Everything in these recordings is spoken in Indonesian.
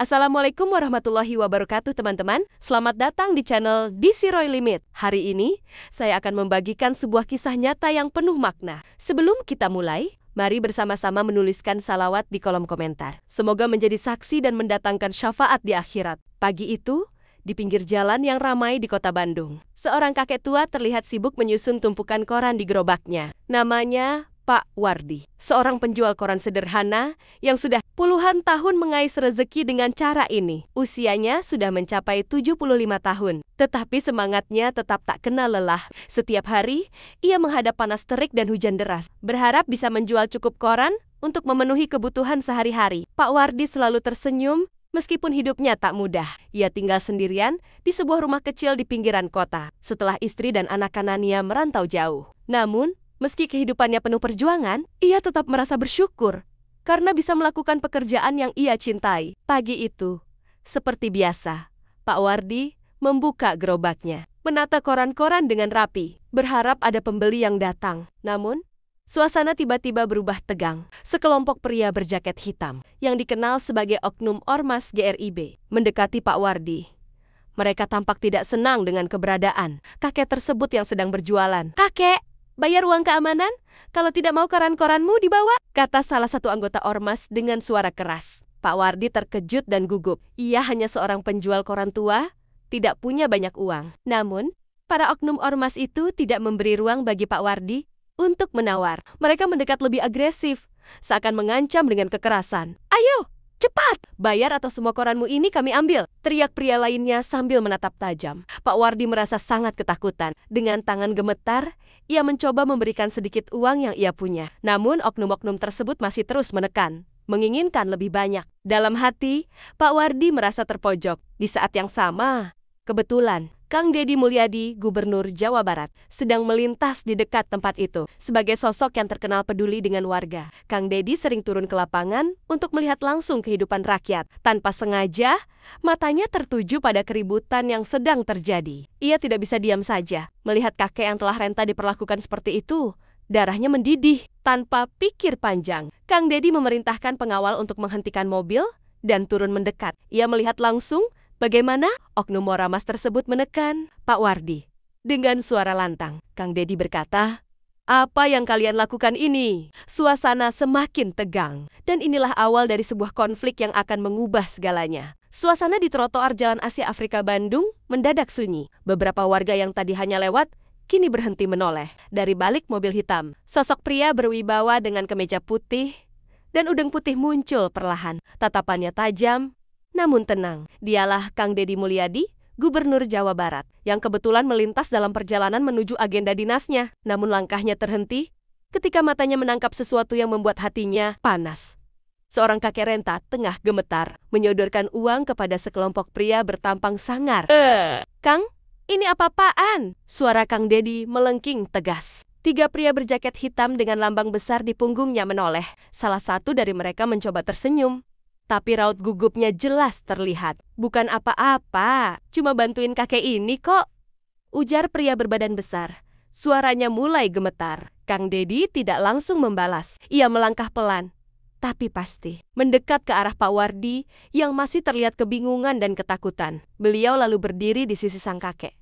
Assalamualaikum warahmatullahi wabarakatuh teman-teman. Selamat datang di channel DC Roy Limit. Hari ini, saya akan membagikan sebuah kisah nyata yang penuh makna. Sebelum kita mulai, mari bersama-sama menuliskan salawat di kolom komentar. Semoga menjadi saksi dan mendatangkan syafaat di akhirat. Pagi itu, di pinggir jalan yang ramai di kota Bandung, seorang kakek tua terlihat sibuk menyusun tumpukan koran di gerobaknya. Namanya Pak Wardi, seorang penjual koran sederhana yang sudah puluhan tahun mengais rezeki dengan cara ini. Usianya sudah mencapai 75 tahun, tetapi semangatnya tetap tak kenal lelah. Setiap hari, ia menghadap panas terik dan hujan deras, berharap bisa menjual cukup koran untuk memenuhi kebutuhan sehari-hari. Pak Wardi selalu tersenyum, meskipun hidupnya tak mudah. Ia tinggal sendirian di sebuah rumah kecil di pinggiran kota, setelah istri dan anak-anaknya merantau jauh. Namun, meski kehidupannya penuh perjuangan, ia tetap merasa bersyukur karena bisa melakukan pekerjaan yang ia cintai. Pagi itu, seperti biasa, Pak Wardi membuka gerobaknya, menata koran-koran dengan rapi, berharap ada pembeli yang datang. Namun, suasana tiba-tiba berubah tegang. Sekelompok pria berjaket hitam, yang dikenal sebagai oknum Ormas GRIB, mendekati Pak Wardi. Mereka tampak tidak senang dengan keberadaan kakek tersebut yang sedang berjualan. "Kakek, bayar uang keamanan? Kalau tidak mau koran-koranmu dibawa," kata salah satu anggota Ormas dengan suara keras. Pak Wardi terkejut dan gugup. Ia hanya seorang penjual koran tua, tidak punya banyak uang. Namun, para oknum Ormas itu tidak memberi ruang bagi Pak Wardi untuk menawar. Mereka mendekat lebih agresif, seakan mengancam dengan kekerasan. "Ayo, cepat! Bayar atau semua koranmu ini kami ambil!" teriak pria lainnya sambil menatap tajam. Pak Wardi merasa sangat ketakutan. Dengan tangan gemetar, ia mencoba memberikan sedikit uang yang ia punya. Namun oknum-oknum tersebut masih terus menekan, menginginkan lebih banyak. Dalam hati, Pak Wardi merasa terpojok. Di saat yang sama, kebetulan Kang Deddy Mulyadi, Gubernur Jawa Barat, sedang melintas di dekat tempat itu. Sebagai sosok yang terkenal peduli dengan warga, Kang Deddy sering turun ke lapangan untuk melihat langsung kehidupan rakyat. Tanpa sengaja, matanya tertuju pada keributan yang sedang terjadi. Ia tidak bisa diam saja melihat kakek yang telah renta diperlakukan seperti itu. Darahnya mendidih. Tanpa pikir panjang, Kang Deddy memerintahkan pengawal untuk menghentikan mobil dan turun mendekat. Ia melihat langsung bagaimana oknum Ormas tersebut menekan Pak Wardi. Dengan suara lantang, Kang Deddy berkata, "Apa yang kalian lakukan ini?" Suasana semakin tegang, dan inilah awal dari sebuah konflik yang akan mengubah segalanya. Suasana di trotoar Jalan Asia Afrika Bandung mendadak sunyi. Beberapa warga yang tadi hanya lewat, kini berhenti menoleh. Dari balik mobil hitam, sosok pria berwibawa dengan kemeja putih dan udeng putih muncul perlahan. Tatapannya tajam, namun tenang. Dialah Kang Deddy Mulyadi, Gubernur Jawa Barat, yang kebetulan melintas dalam perjalanan menuju agenda dinasnya. Namun langkahnya terhenti ketika matanya menangkap sesuatu yang membuat hatinya panas. Seorang kakek renta tengah gemetar, menyodorkan uang kepada sekelompok pria bertampang sangar. "Kang, ini apa-apaan?" Suara Kang Deddy melengking tegas. Tiga pria berjaket hitam dengan lambang besar di punggungnya menoleh. Salah satu dari mereka mencoba tersenyum, tapi raut gugupnya jelas terlihat. "Bukan apa-apa, cuma bantuin kakek ini kok," ujar pria berbadan besar. Suaranya mulai gemetar. Kang Deddy tidak langsung membalas. Ia melangkah pelan, tapi pasti, mendekat ke arah Pak Wardi yang masih terlihat kebingungan dan ketakutan. Beliau lalu berdiri di sisi sang kakek,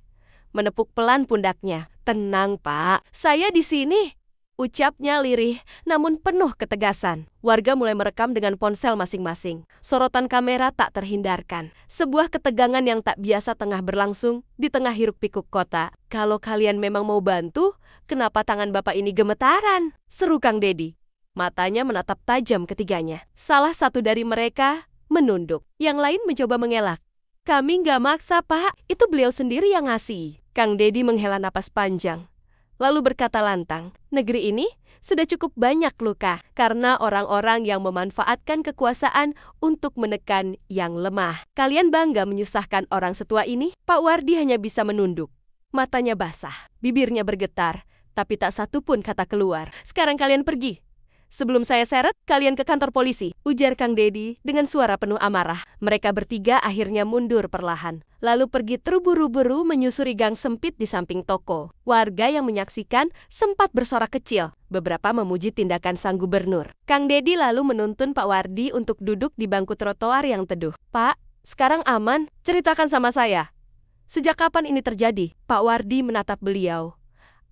menepuk pelan pundaknya. "Tenang, Pak, saya di sini," ucapnya lirih, namun penuh ketegasan. Warga mulai merekam dengan ponsel masing-masing. Sorotan kamera tak terhindarkan. Sebuah ketegangan yang tak biasa tengah berlangsung di tengah hiruk-pikuk kota. "Kalau kalian memang mau bantu, kenapa tangan Bapak ini gemetaran?" seru Kang Deddy. Matanya menatap tajam ketiganya. Salah satu dari mereka menunduk. Yang lain mencoba mengelak. "Kami nggak maksa, Pak. Itu beliau sendiri yang ngasih." Kang Deddy menghela napas panjang, lalu berkata lantang, "Negeri ini sudah cukup banyak luka karena orang-orang yang memanfaatkan kekuasaan untuk menekan yang lemah. Kalian bangga menyusahkan orang setua ini?" Pak Wardi hanya bisa menunduk. Matanya basah, bibirnya bergetar, tapi tak satu pun kata keluar. "Sekarang kalian pergi. Sebelum saya seret kalian ke kantor polisi, ujar Kang Dedi dengan suara penuh amarah. Mereka bertiga akhirnya mundur perlahan, lalu pergi terburu-buru menyusuri gang sempit di samping toko. Warga yang menyaksikan sempat bersorak kecil. Beberapa memuji tindakan sang gubernur. Kang Dedi lalu menuntun Pak Wardi untuk duduk di bangku trotoar yang teduh. Pak, sekarang aman? Ceritakan sama saya. Sejak kapan ini terjadi? Pak Wardi menatap beliau.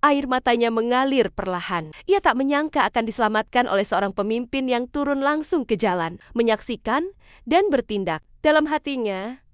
Air matanya mengalir perlahan. Ia tak menyangka akan diselamatkan oleh seorang pemimpin yang turun langsung ke jalan, menyaksikan dan bertindak. Dalam hatinya,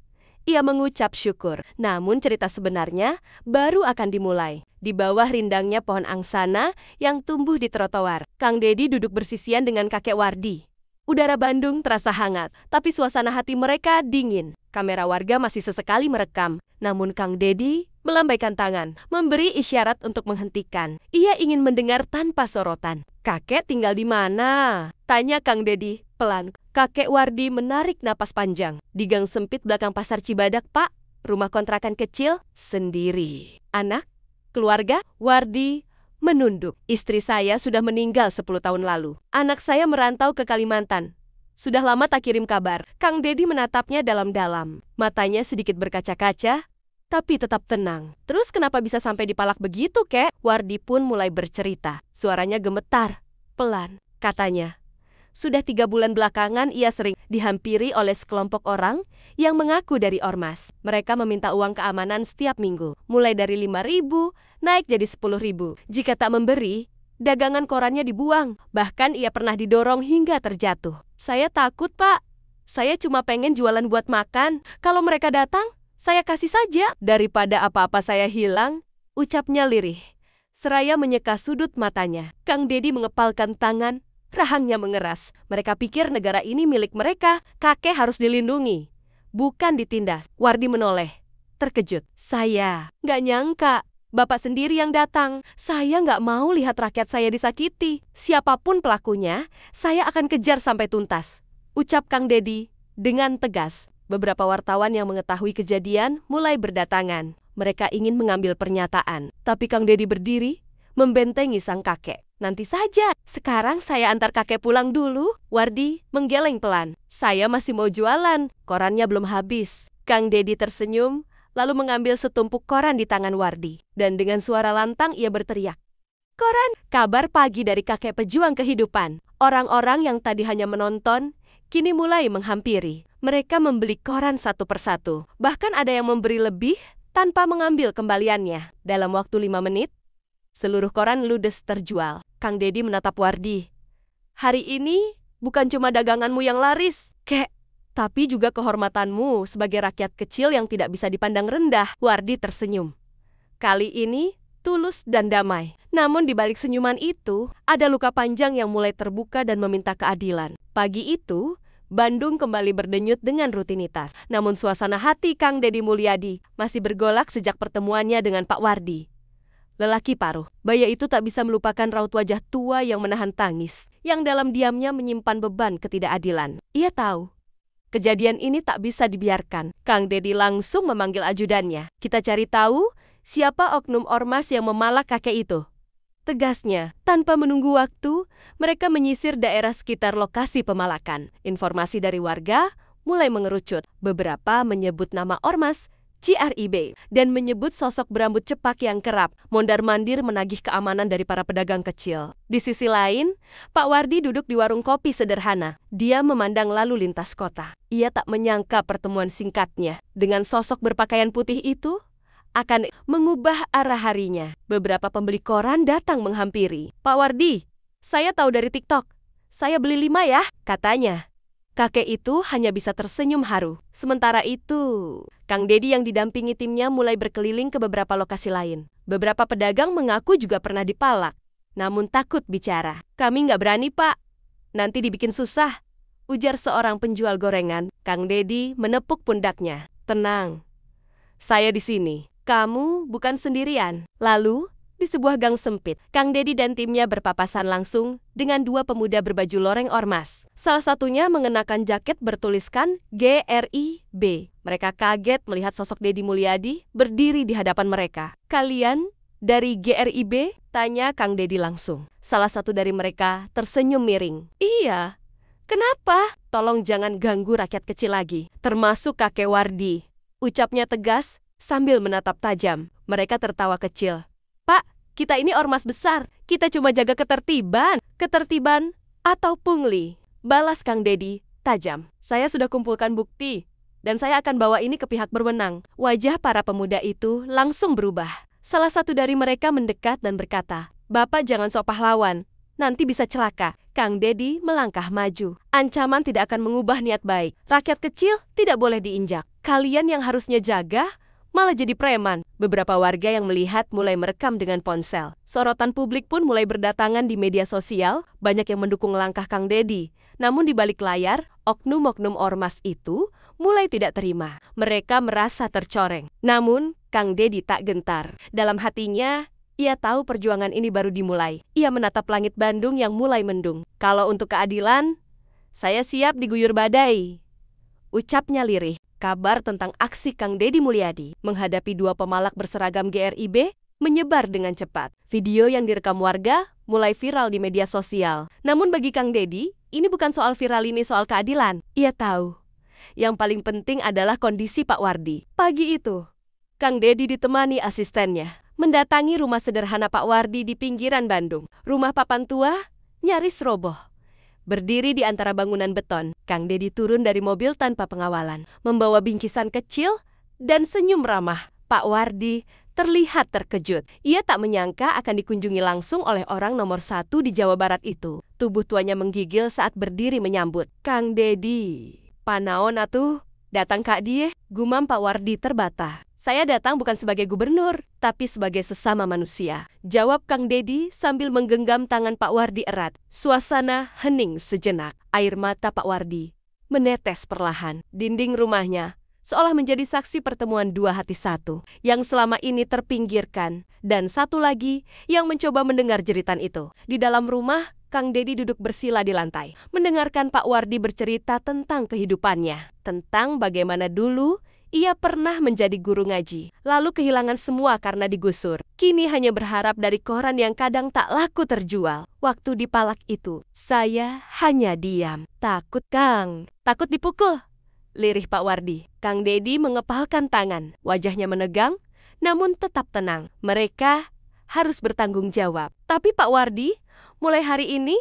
ia mengucap syukur. Namun cerita sebenarnya baru akan dimulai. Di bawah rindangnya pohon angsana yang tumbuh di trotoar, Kang Dedi duduk bersisian dengan kakek Wardi. Udara Bandung terasa hangat, tapi suasana hati mereka dingin. Kamera warga masih sesekali merekam, namun Kang Dedi melambaikan tangan, memberi isyarat untuk menghentikan. Ia ingin mendengar tanpa sorotan. Kakek tinggal di mana? Tanya Kang Dedi pelan. Kakek Wardi menarik napas panjang. Di gang sempit belakang pasar Cibadak, Pak. Rumah kontrakan kecil, sendiri. Anak? Keluarga? Wardi menunduk. Istri saya sudah meninggal 10 tahun lalu. Anak saya merantau ke Kalimantan. Sudah lama tak kirim kabar. Kang Dedi menatapnya dalam-dalam. Matanya sedikit berkaca-kaca, tapi tetap tenang. Terus kenapa bisa sampai dipalak begitu, Kek? Wardi pun mulai bercerita. Suaranya gemetar, pelan. Katanya, sudah 3 bulan belakangan ia sering dihampiri oleh sekelompok orang yang mengaku dari ormas. Mereka meminta uang keamanan setiap minggu. Mulai dari 5.000, naik jadi 10.000. Jika tak memberi, dagangan korannya dibuang. Bahkan ia pernah didorong hingga terjatuh. Saya takut, Pak. Saya cuma pengen jualan buat makan. Kalau mereka datang, saya kasih saja. Daripada apa-apa saya hilang, ucapnya lirih. Seraya menyeka sudut matanya. Kang Dedi mengepalkan tangan, rahangnya mengeras. Mereka pikir negara ini milik mereka. Kakek harus dilindungi, bukan ditindas. Wardi menoleh, terkejut. Saya nggak nyangka. Bapak sendiri yang datang. Saya nggak mau lihat rakyat saya disakiti. Siapapun pelakunya, saya akan kejar sampai tuntas. Ucap Kang Dedi dengan tegas. Beberapa wartawan yang mengetahui kejadian mulai berdatangan. Mereka ingin mengambil pernyataan. Tapi Kang Dedi berdiri, membentengi sang kakek. Nanti saja, sekarang saya antar kakek pulang dulu. Wardi menggeleng pelan. Saya masih mau jualan, korannya belum habis. Kang Dedi tersenyum, lalu mengambil setumpuk koran di tangan Wardi. Dan dengan suara lantang ia berteriak. Koran, kabar pagi dari kakek pejuang kehidupan. Orang-orang yang tadi hanya menonton, kini mulai menghampiri. Mereka membeli koran satu persatu. Bahkan ada yang memberi lebih tanpa mengambil kembaliannya. Dalam waktu 5 menit, seluruh koran ludes terjual. Kang Dedi menatap Wardi. Hari ini bukan cuma daganganmu yang laris, Kek, tapi juga kehormatanmu sebagai rakyat kecil yang tidak bisa dipandang rendah. Wardi tersenyum. Kali ini tulus dan damai. Namun di balik senyuman itu, ada luka panjang yang mulai terbuka dan meminta keadilan. Pagi itu, Bandung kembali berdenyut dengan rutinitas. Namun suasana hati Kang Dedi Mulyadi masih bergolak sejak pertemuannya dengan Pak Wardi. Lelaki paruh, baya itu tak bisa melupakan raut wajah tua yang menahan tangis, yang dalam diamnya menyimpan beban ketidakadilan. Ia tahu, kejadian ini tak bisa dibiarkan. Kang Dedi langsung memanggil ajudannya. Kita cari tahu siapa oknum ormas yang memalak kakek itu. Tegasnya, tanpa menunggu waktu, mereka menyisir daerah sekitar lokasi pemalakan. Informasi dari warga mulai mengerucut. Beberapa menyebut nama ormas, CRIB, dan menyebut sosok berambut cepak yang kerap mondar-mandir menagih keamanan dari para pedagang kecil. Di sisi lain, Pak Wardi duduk di warung kopi sederhana. Dia memandang lalu lintas kota. Ia tak menyangka pertemuan singkatnya dengan sosok berpakaian putih itu akan mengubah arah harinya. Beberapa pembeli koran datang menghampiri. Pak Wardi, saya tahu dari TikTok. Saya beli 5 ya, katanya. Kakek itu hanya bisa tersenyum haru. Sementara itu, Kang Dedi yang didampingi timnya mulai berkeliling ke beberapa lokasi lain. Beberapa pedagang mengaku juga pernah dipalak, namun takut bicara. Kami nggak berani, Pak. Nanti dibikin susah, ujar seorang penjual gorengan. Kang Dedi menepuk pundaknya. Tenang, saya di sini. Kamu bukan sendirian. Lalu, di sebuah gang sempit, Kang Dedi dan timnya berpapasan langsung dengan 2 pemuda berbaju loreng ormas. Salah satunya mengenakan jaket bertuliskan GRIB. Mereka kaget melihat sosok Dedi Mulyadi berdiri di hadapan mereka. Kalian dari GRIB? Tanya Kang Dedi langsung. Salah satu dari mereka tersenyum miring. Iya, kenapa? Tolong jangan ganggu rakyat kecil lagi, termasuk kakek Wardi. Ucapnya tegas sambil menatap tajam. Mereka tertawa kecil. Pak, kita ini ormas besar. Kita cuma jaga ketertiban. Ketertiban atau pungli? Balas Kang Dedi tajam. Saya sudah kumpulkan bukti. Dan saya akan bawa ini ke pihak berwenang. Wajah para pemuda itu langsung berubah. Salah satu dari mereka mendekat dan berkata, Bapak jangan sok pahlawan, nanti bisa celaka. Kang Dedi melangkah maju. Ancaman tidak akan mengubah niat baik. Rakyat kecil tidak boleh diinjak. Kalian yang harusnya jaga, malah jadi preman. Beberapa warga yang melihat mulai merekam dengan ponsel. Sorotan publik pun mulai berdatangan di media sosial, banyak yang mendukung langkah Kang Dedi. Namun di balik layar, oknum-oknum ormas itu mulai tidak terima. Mereka merasa tercoreng. Namun, Kang Dedi tak gentar. Dalam hatinya, ia tahu perjuangan ini baru dimulai. Ia menatap langit Bandung yang mulai mendung. Kalau untuk keadilan, saya siap diguyur badai. Ucapnya lirih. Kabar tentang aksi Kang Dedi Mulyadi menghadapi dua pemalak berseragam GRIB menyebar dengan cepat. Video yang direkam warga mulai viral di media sosial. Namun bagi Kang Dedi, ini bukan soal viral, ini soal keadilan. Ia tahu, yang paling penting adalah kondisi Pak Wardi. Pagi itu, Kang Dedi ditemani asistennya mendatangi rumah sederhana Pak Wardi di pinggiran Bandung. Rumah papan tua nyaris roboh. Berdiri di antara bangunan beton, Kang Dedi turun dari mobil tanpa pengawalan, membawa bingkisan kecil dan senyum ramah. Pak Wardi terlihat terkejut. Ia tak menyangka akan dikunjungi langsung oleh orang nomor 1 di Jawa Barat itu. Tubuh tuanya menggigil saat berdiri menyambut. Kang Dedi, panaon atuh? Datang Kak Die, gumam Pak Wardi terbata. Saya datang bukan sebagai gubernur, tapi sebagai sesama manusia. Jawab Kang Dedi sambil menggenggam tangan Pak Wardi erat. Suasana hening sejenak. Air mata Pak Wardi menetes perlahan. Dinding rumahnya seolah menjadi saksi pertemuan dua hati satu yang selama ini terpinggirkan. Dan satu lagi yang mencoba mendengar jeritan itu. Di dalam rumah, Kang Dedi duduk bersila di lantai, mendengarkan Pak Wardi bercerita tentang kehidupannya. Tentang bagaimana dulu ia pernah menjadi guru ngaji, lalu kehilangan semua karena digusur. Kini hanya berharap dari koran yang kadang tak laku terjual. Waktu dipalak itu, saya hanya diam. Takut, Kang. Takut dipukul? Lirih Pak Wardi. Kang Dedi mengepalkan tangan. Wajahnya menegang, namun tetap tenang. Mereka harus bertanggung jawab. Tapi Pak Wardi, mulai hari ini,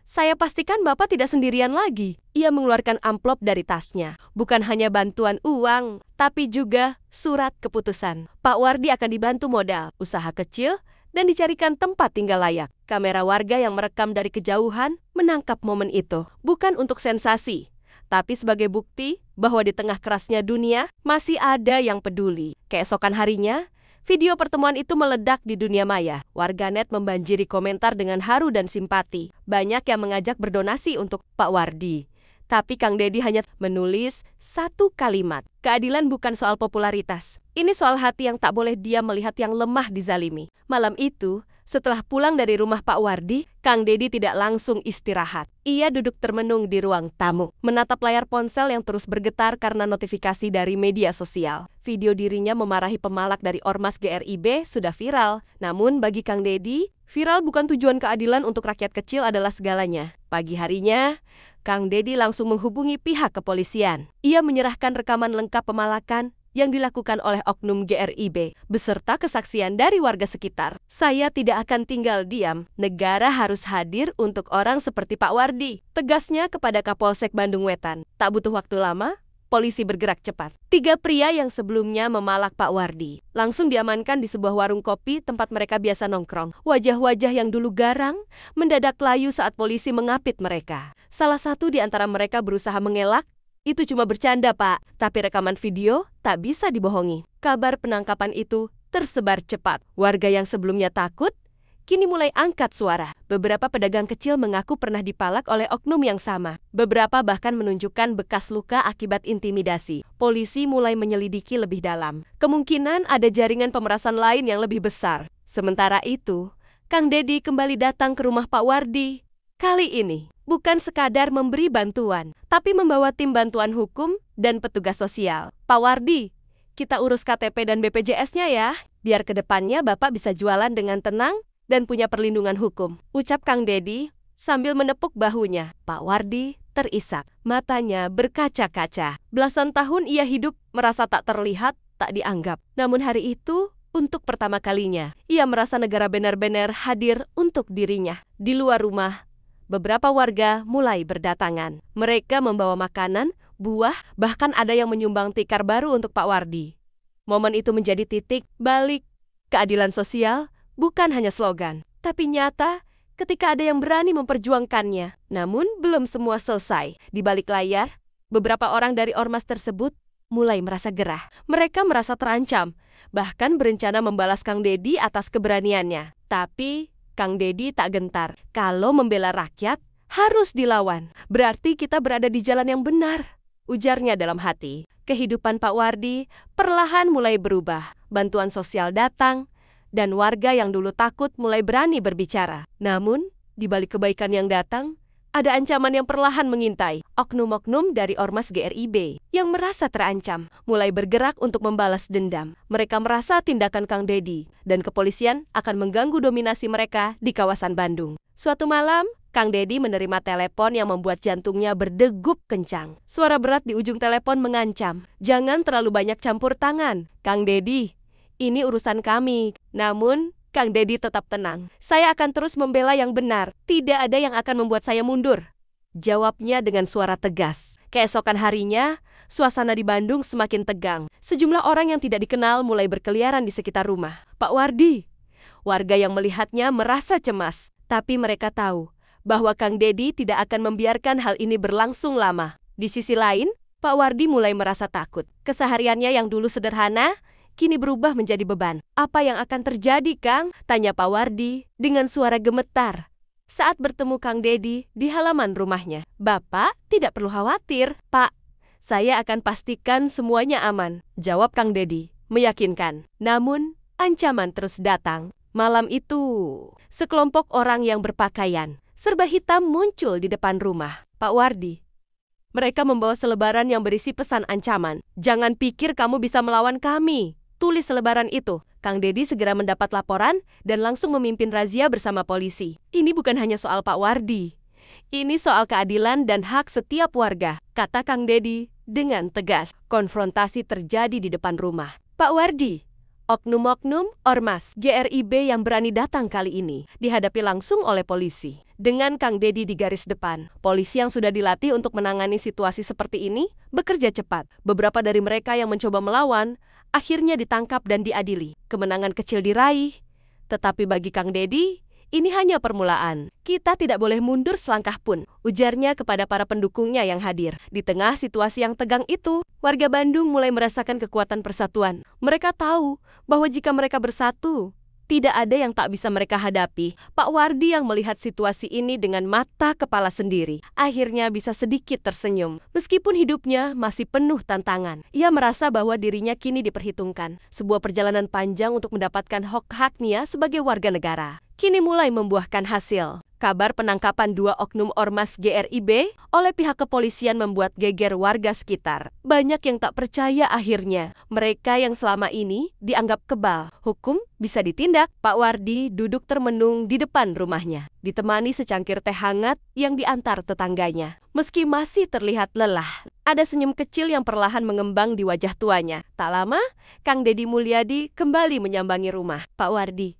saya pastikan Bapak tidak sendirian lagi. Ia mengeluarkan amplop dari tasnya. Bukan hanya bantuan uang, tapi juga surat keputusan. Pak Wardi akan dibantu modal, usaha kecil, dan dicarikan tempat tinggal layak. Kamera warga yang merekam dari kejauhan menangkap momen itu. Bukan untuk sensasi, tapi sebagai bukti bahwa di tengah kerasnya dunia, masih ada yang peduli. Keesokan harinya, video pertemuan itu meledak di dunia maya. Warganet membanjiri komentar dengan haru dan simpati. Banyak yang mengajak berdonasi untuk Pak Wardi. Tapi Kang Dedi hanya menulis satu kalimat. Keadilan bukan soal popularitas. Ini soal hati yang tak boleh diam melihat yang lemah dizalimi. Malam itu, setelah pulang dari rumah Pak Wardi, Kang Dedi tidak langsung istirahat. Ia duduk termenung di ruang tamu, menatap layar ponsel yang terus bergetar karena notifikasi dari media sosial. Video dirinya memarahi pemalak dari Ormas GRIB sudah viral. Namun bagi Kang Dedi, viral bukan tujuan. Keadilan untuk rakyat kecil adalah segalanya. Pagi harinya, Kang Dedi langsung menghubungi pihak kepolisian. Ia menyerahkan rekaman lengkap pemalakan yang dilakukan oleh oknum GRIB, beserta kesaksian dari warga sekitar. Saya tidak akan tinggal diam. Negara harus hadir untuk orang seperti Pak Wardi, tegasnya kepada Kapolsek Bandung Wetan. Tak butuh waktu lama, polisi bergerak cepat. 3 pria yang sebelumnya memalak Pak Wardi langsung diamankan di sebuah warung kopi tempat mereka biasa nongkrong. Wajah-wajah yang dulu garang mendadak layu saat polisi mengapit mereka. Salah satu di antara mereka berusaha mengelak. Itu cuma bercanda, Pak. Tapi rekaman video tak bisa dibohongi. Kabar penangkapan itu tersebar cepat. Warga yang sebelumnya takut kini mulai angkat suara. Beberapa pedagang kecil mengaku pernah dipalak oleh oknum yang sama. Beberapa bahkan menunjukkan bekas luka akibat intimidasi. Polisi mulai menyelidiki lebih dalam. Kemungkinan ada jaringan pemerasan lain yang lebih besar. Sementara itu, Kang Dedi kembali datang ke rumah Pak Wardi. Kali ini, bukan sekadar memberi bantuan, tapi membawa tim bantuan hukum dan petugas sosial. Pak Wardi, kita urus KTP dan BPJS-nya ya. Biar ke depannya Bapak bisa jualan dengan tenang dan punya perlindungan hukum, ucap Kang Dedi sambil menepuk bahunya. Pak Wardi terisak, matanya berkaca-kaca. Belasan tahun ia hidup merasa tak terlihat, tak dianggap. Namun hari itu, untuk pertama kalinya, ia merasa negara benar-benar hadir untuk dirinya. Di luar rumah, beberapa warga mulai berdatangan. Mereka membawa makanan, buah, bahkan ada yang menyumbang tikar baru untuk Pak Wardi. Momen itu menjadi titik balik. Keadilan sosial bukan hanya slogan, tapi nyata ketika ada yang berani memperjuangkannya. Namun belum semua selesai. Di balik layar, beberapa orang dari ormas tersebut mulai merasa gerah. Mereka merasa terancam, bahkan berencana membalas Kang Dedi atas keberaniannya. Tapi Kang Dedi tak gentar. Kalau membela rakyat, harus dilawan. Berarti kita berada di jalan yang benar, ujarnya dalam hati. Kehidupan Pak Wardi perlahan mulai berubah. Bantuan sosial datang, dan warga yang dulu takut mulai berani berbicara. Namun, di balik kebaikan yang datang, ada ancaman yang perlahan mengintai. Oknum-oknum dari Ormas GRIB yang merasa terancam mulai bergerak untuk membalas dendam. Mereka merasa tindakan Kang Dedi dan kepolisian akan mengganggu dominasi mereka di kawasan Bandung. Suatu malam, Kang Dedi menerima telepon yang membuat jantungnya berdegup kencang. Suara berat di ujung telepon mengancam, "Jangan terlalu banyak campur tangan, Kang Dedi. Ini urusan kami." Namun, Kang Dedi tetap tenang. "Saya akan terus membela yang benar. Tidak ada yang akan membuat saya mundur," jawabnya dengan suara tegas. Keesokan harinya, suasana di Bandung semakin tegang. Sejumlah orang yang tidak dikenal mulai berkeliaran di sekitar rumah Pak Wardi. Warga yang melihatnya merasa cemas, tapi mereka tahu bahwa Kang Dedi tidak akan membiarkan hal ini berlangsung lama. Di sisi lain, Pak Wardi mulai merasa takut. Kesehariannya yang dulu sederhana, kini berubah menjadi beban. "Apa yang akan terjadi, Kang?" tanya Pak Wardi dengan suara gemetar saat bertemu Kang Dedi di halaman rumahnya. "Bapak tidak perlu khawatir, Pak. Saya akan pastikan semuanya aman," jawab Kang Dedi, meyakinkan. Namun, ancaman terus datang. Malam itu, sekelompok orang yang berpakaian serba hitam muncul di depan rumah Pak Wardi. Mereka membawa selebaran yang berisi pesan ancaman. "Jangan pikir kamu bisa melawan kami," tulis selebaran itu. Kang Dedi segera mendapat laporan dan langsung memimpin razia bersama polisi. Ini bukan hanya soal Pak Wardi. Ini soal keadilan dan hak setiap warga, kata Kang Dedi dengan tegas. Konfrontasi terjadi di depan rumah Pak Wardi. Oknum-oknum Ormas GRIB yang berani datang kali ini dihadapi langsung oleh polisi. Dengan Kang Dedi di garis depan, polisi yang sudah dilatih untuk menangani situasi seperti ini bekerja cepat. Beberapa dari mereka yang mencoba melawan akhirnya ditangkap dan diadili. Kemenangan kecil diraih, tetapi bagi Kang Dedi, ini hanya permulaan. "Kita tidak boleh mundur selangkah pun," ujarnya kepada para pendukungnya yang hadir. Di tengah situasi yang tegang itu, warga Bandung mulai merasakan kekuatan persatuan. Mereka tahu bahwa jika mereka bersatu, tidak ada yang tak bisa mereka hadapi. Pak Wardi yang melihat situasi ini dengan mata kepala sendiri, akhirnya bisa sedikit tersenyum. Meskipun hidupnya masih penuh tantangan, ia merasa bahwa dirinya kini diperhitungkan. Sebuah perjalanan panjang untuk mendapatkan hak-haknya sebagai warga negara kini mulai membuahkan hasil. Kabar penangkapan 2 oknum Ormas GRIB oleh pihak kepolisian membuat geger warga sekitar. Banyak yang tak percaya akhirnya. Mereka yang selama ini dianggap kebal, hukum bisa ditindak. Pak Wardi duduk termenung di depan rumahnya, ditemani secangkir teh hangat yang diantar tetangganya. Meski masih terlihat lelah, ada senyum kecil yang perlahan mengembang di wajah tuanya. Tak lama, Kang Dedi Mulyadi kembali menyambangi rumah Pak Wardi.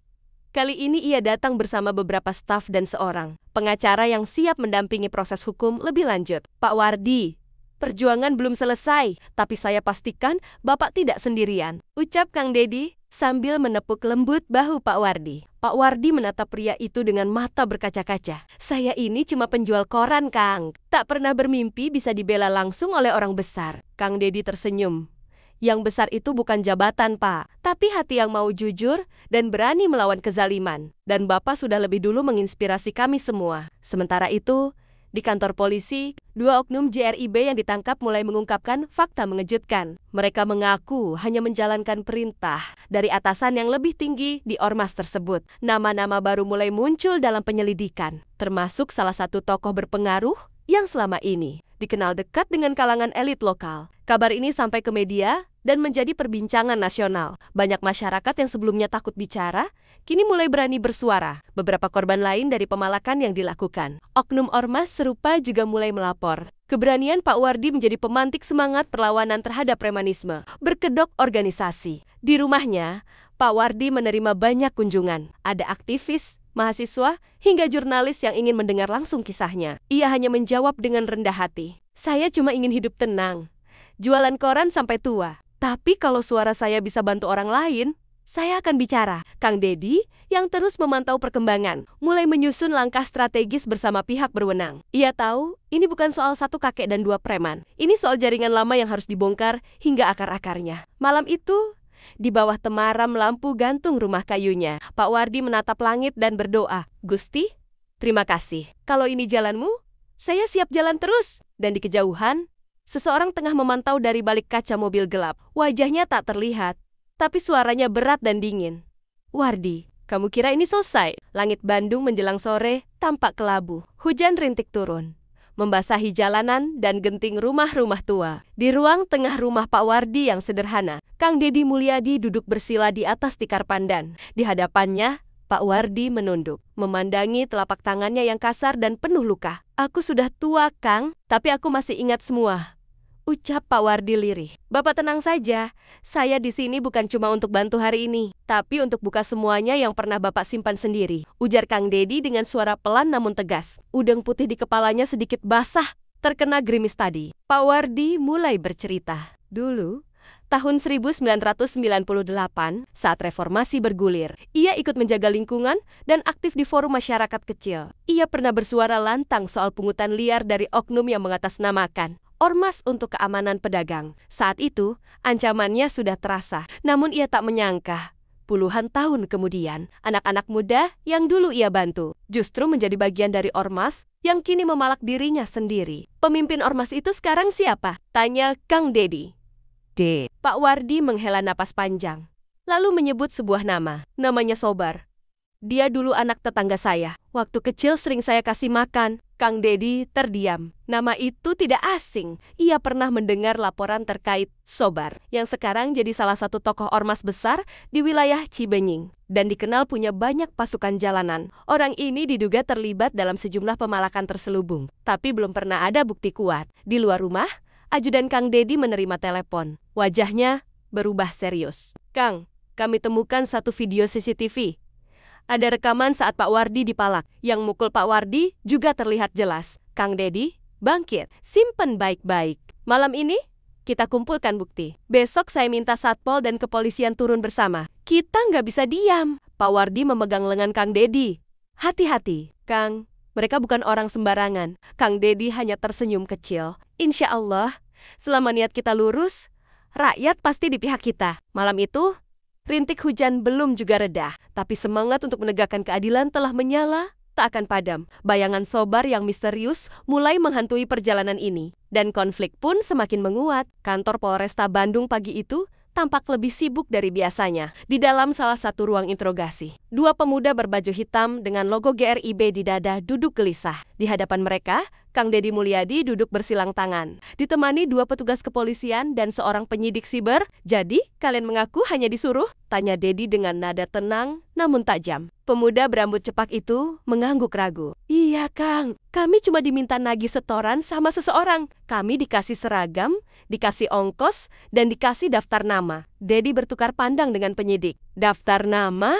Kali ini ia datang bersama beberapa staf dan seorang pengacara yang siap mendampingi proses hukum lebih lanjut. "Pak Wardi, perjuangan belum selesai, tapi saya pastikan Bapak tidak sendirian," ucap Kang Dedi sambil menepuk lembut bahu Pak Wardi. Pak Wardi menatap pria itu dengan mata berkaca-kaca. "Saya ini cuma penjual koran, Kang. Tak pernah bermimpi bisa dibela langsung oleh orang besar." Kang Dedi tersenyum. "Yang besar itu bukan jabatan, Pak, tapi hati yang mau jujur dan berani melawan kezaliman. Dan Bapak sudah lebih dulu menginspirasi kami semua." Sementara itu, di kantor polisi, 2 oknum GRIB yang ditangkap mulai mengungkapkan fakta mengejutkan. Mereka mengaku hanya menjalankan perintah dari atasan yang lebih tinggi di ormas tersebut. Nama-nama baru mulai muncul dalam penyelidikan, termasuk salah satu tokoh berpengaruh yang selama ini dikenal dekat dengan kalangan elit lokal. Kabar ini sampai ke media dan menjadi perbincangan nasional. Banyak masyarakat yang sebelumnya takut bicara, kini mulai berani bersuara. Beberapa korban lain dari pemalakan yang dilakukan. Oknum ormas serupa juga mulai melapor. Keberanian Pak Wardi menjadi pemantik semangat perlawanan terhadap premanisme. Berkedok organisasi. Di rumahnya, Pak Wardi menerima banyak kunjungan. Ada aktivis, mahasiswa, hingga jurnalis yang ingin mendengar langsung kisahnya. Ia hanya menjawab dengan rendah hati. Saya cuma ingin hidup tenang. Jualan koran sampai tua. Tapi kalau suara saya bisa bantu orang lain, saya akan bicara. Kang Dedi, yang terus memantau perkembangan, mulai menyusun langkah strategis bersama pihak berwenang. Ia tahu, ini bukan soal satu kakek dan dua preman. Ini soal jaringan lama yang harus dibongkar hingga akar-akarnya. Malam itu, di bawah temaram lampu gantung rumah kayunya, Pak Wardi menatap langit dan berdoa, "Gusti, terima kasih. Kalau ini jalanmu, saya siap jalan terus." Dan di kejauhan, seseorang tengah memantau dari balik kaca mobil gelap. Wajahnya tak terlihat, tapi suaranya berat dan dingin. "Wardi, kamu kira ini selesai?" Langit Bandung menjelang sore tampak kelabu. Hujan rintik turun, membasahi jalanan dan genting rumah-rumah tua. Di ruang tengah rumah Pak Wardi yang sederhana, Kang Dedi Mulyadi duduk bersila di atas tikar pandan. Di hadapannya, Pak Wardi menunduk, memandangi telapak tangannya yang kasar dan penuh luka. "Aku sudah tua, Kang, tapi aku masih ingat semua," ucap Pak Wardi lirih. "Bapak tenang saja, saya di sini bukan cuma untuk bantu hari ini, tapi untuk buka semuanya yang pernah Bapak simpan sendiri," ujar Kang Dedi dengan suara pelan namun tegas. Udeng putih di kepalanya sedikit basah, terkena gerimis tadi. Pak Wardi mulai bercerita. Dulu, tahun 1998, saat reformasi bergulir, ia ikut menjaga lingkungan dan aktif di forum masyarakat kecil. Ia pernah bersuara lantang soal pungutan liar dari oknum yang mengatasnamakan Ormas untuk Keamanan Pedagang. Saat itu, ancamannya sudah terasa, namun ia tak menyangka. Puluhan tahun kemudian, anak-anak muda yang dulu ia bantu, justru menjadi bagian dari ormas yang kini memalak dirinya sendiri. "Pemimpin ormas itu sekarang siapa?" tanya Kang Dedi. Pak Wardi menghela napas panjang, lalu menyebut sebuah nama. "Namanya Sobar. Dia dulu anak tetangga saya. Waktu kecil sering saya kasih makan." Kang Dedi terdiam. Nama itu tidak asing. Ia pernah mendengar laporan terkait Sobar, yang sekarang jadi salah satu tokoh ormas besar di wilayah Cibenying, dan dikenal punya banyak pasukan jalanan. Orang ini diduga terlibat dalam sejumlah pemalakan terselubung, tapi belum pernah ada bukti kuat. Di luar rumah, ajudan Kang Dedi menerima telepon. Wajahnya berubah serius. "Kang, kami temukan satu video CCTV. Ada rekaman saat Pak Wardi dipalak. Yang mukul Pak Wardi juga terlihat jelas." Kang Dedi bangkit. "Simpen baik-baik. Malam ini kita kumpulkan bukti. Besok saya minta Satpol dan kepolisian turun bersama. Kita nggak bisa diam." Pak Wardi memegang lengan Kang Dedi. "Hati-hati, Kang. Mereka bukan orang sembarangan." Kang Dedi hanya tersenyum kecil. "Insya Allah, selama niat kita lurus, rakyat pasti di pihak kita." Malam itu, rintik hujan belum juga reda, tapi semangat untuk menegakkan keadilan telah menyala, tak akan padam. Bayangan Sobar yang misterius mulai menghantui perjalanan ini, dan konflik pun semakin menguat. Kantor Polresta Bandung pagi itu tampak lebih sibuk dari biasanya. Di dalam salah satu ruang interogasi, dua pemuda berbaju hitam dengan logo GRIB di dada duduk gelisah. Di hadapan mereka, Kang Dedi Mulyadi duduk bersilang tangan, ditemani dua petugas kepolisian dan seorang penyidik siber. "Jadi, kalian mengaku hanya disuruh?" tanya Dedi dengan nada tenang namun tajam. Pemuda berambut cepak itu mengangguk ragu. "Iya, Kang. Kami cuma diminta nagih setoran sama seseorang. Kami dikasih seragam, dikasih ongkos, dan dikasih daftar nama." Dedi bertukar pandang dengan penyidik. "Daftar nama?"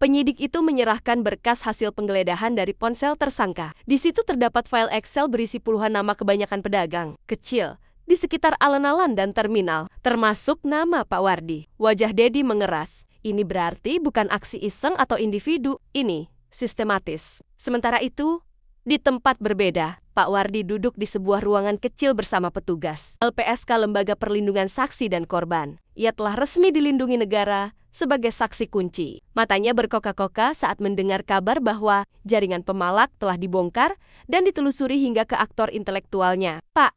Penyidik itu menyerahkan berkas hasil penggeledahan dari ponsel tersangka. Di situ terdapat file Excel berisi puluhan nama kebanyakan pedagang kecil di sekitar alun-alun dan terminal, termasuk nama Pak Wardi. Wajah Dedi mengeras. Ini berarti bukan aksi iseng atau individu, ini sistematis. Sementara itu, di tempat berbeda, Pak Wardi duduk di sebuah ruangan kecil bersama petugas LPSK, Lembaga Perlindungan Saksi dan Korban. Ia telah resmi dilindungi negara sebagai saksi kunci. Matanya berkoka-koka saat mendengar kabar bahwa jaringan pemalak telah dibongkar dan ditelusuri hingga ke aktor intelektualnya. "Pak,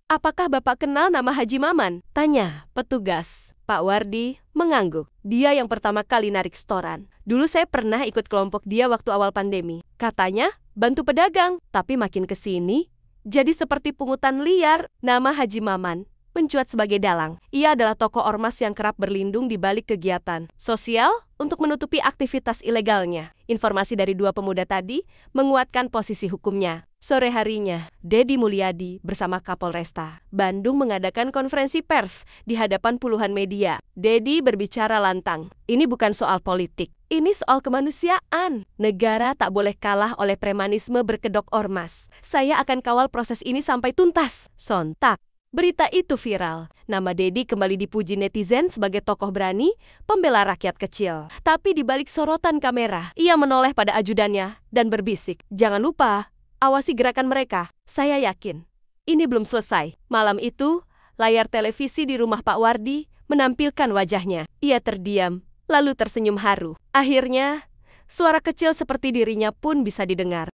apakah Bapak kenal nama Haji Maman?" tanya petugas. Pak Wardi mengangguk. "Dia yang pertama kali narik setoran. Dulu saya pernah ikut kelompok dia waktu awal pandemi. Katanya bantu pedagang, tapi makin kesini, jadi seperti pungutan liar. Nama Haji Maman mencuat sebagai dalang. Ia adalah tokoh ormas yang kerap berlindung di balik kegiatan sosial untuk menutupi aktivitas ilegalnya. Informasi dari dua pemuda tadi menguatkan posisi hukumnya. Sore harinya, Deddy Mulyadi bersama Kapolresta Bandung mengadakan konferensi pers di hadapan puluhan media. Deddy berbicara lantang, ini bukan soal politik, ini soal kemanusiaan. Negara tak boleh kalah oleh premanisme berkedok ormas. Saya akan kawal proses ini sampai tuntas. Sontak berita itu viral. Nama Deddy kembali dipuji netizen sebagai tokoh berani, pembela rakyat kecil. Tapi di balik sorotan kamera, ia menoleh pada ajudannya dan berbisik, "Jangan lupa, awasi gerakan mereka. Saya yakin ini belum selesai." Malam itu, layar televisi di rumah Pak Wardi menampilkan wajahnya. Ia terdiam, lalu tersenyum haru. Akhirnya, suara kecil seperti dirinya pun bisa didengar.